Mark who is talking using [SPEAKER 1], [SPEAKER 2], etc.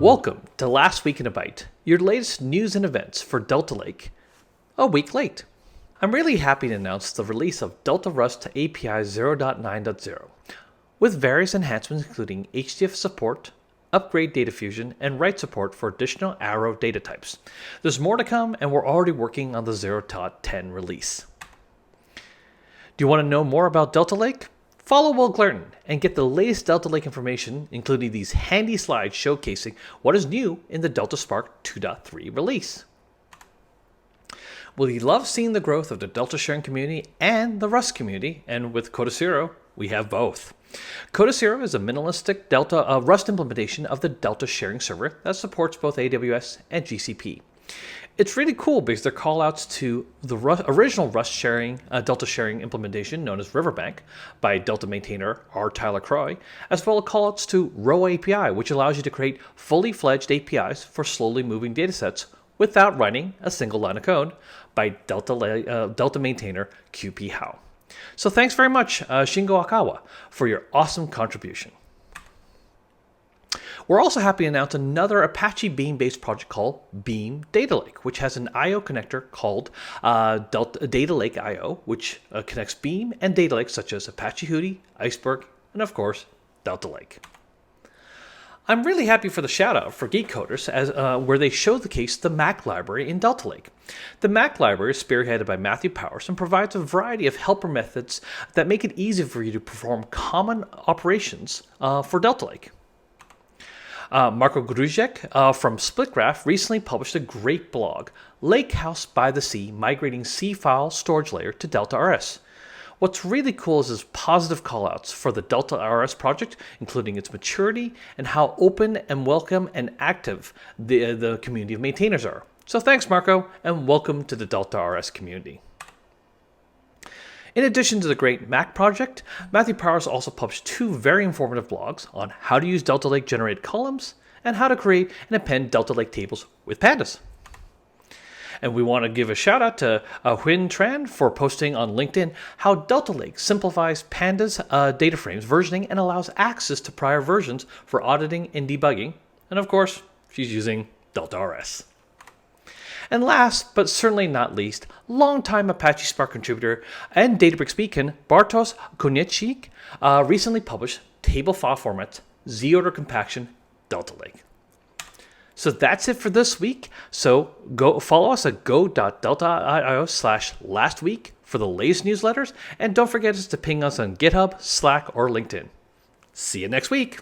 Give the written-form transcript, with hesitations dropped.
[SPEAKER 1] Welcome to Last Week in a Byte, your latest news and events for Delta Lake, a week late. I'm really happy to announce the release of Delta Rust API 0.9.0, with various enhancements including HDF support, upgrade data fusion, and write support for additional Arrow data types. There's more to come, and we're already working on the 0.10 release. Do you want to know more about Delta Lake? Follow Will Glerton and get the latest Delta Lake information, including these handy slides showcasing what is new in the Delta Spark 2.3 release. Will you love seeing the growth of the Delta sharing community and the Rust community? And with Coda Zero, we have both. Coda Zero is a minimalistic Delta Rust implementation of the Delta sharing server that supports both AWS and GCP. It's really cool because they're callouts to the original Rust sharing, Delta sharing implementation known as Riverbank by Delta maintainer R. Tyler Croy, as well as callouts to Row API, which allows you to create fully fledged APIs for slowly moving datasets without writing a single line of code by Delta maintainer QP How. So thanks very much, Shingo Akawa, for your awesome contribution. We're also happy to announce another Apache Beam-based project called Beam Data Lake, which has an I/O connector called Data Lake I/O, which connects Beam and data lakes such as Apache Hudi, Iceberg, and of course, Delta Lake. I'm really happy for the shout-out for Geek Coders, where they showcase the Mac library in Delta Lake. The Mac library is spearheaded by Matthew Powers and provides a variety of helper methods that make it easy for you to perform common operations for Delta Lake. Marko Gruzek from SplitGraph recently published a great blog, Lakehouse by the Sea, Migrating C-File Storage Layer to Delta RS. What's really cool is his positive callouts for the Delta RS project, including its maturity and how open and welcome and active the community of maintainers are. So thanks, Marco, and welcome to the Delta RS community. In addition to the great Mac project, Matthew Powers also published two very informative blogs on how to use Delta Lake generated columns and how to create and append Delta Lake tables with pandas. And we want to give a shout out to Huyn Tran for posting on LinkedIn how Delta Lake simplifies pandas data frames versioning and allows access to prior versions for auditing and debugging. And of course, she's using Delta RS. And last, but certainly not least, longtime Apache Spark contributor and Databricks beacon Bartosz Koniecznik recently published Table File Formats, Z-Order Compaction, Delta Lake. So that's it for this week. So go follow us at go.delta.io/lastweek for the latest newsletters. And don't forget to ping us on GitHub, Slack, or LinkedIn. See you next week.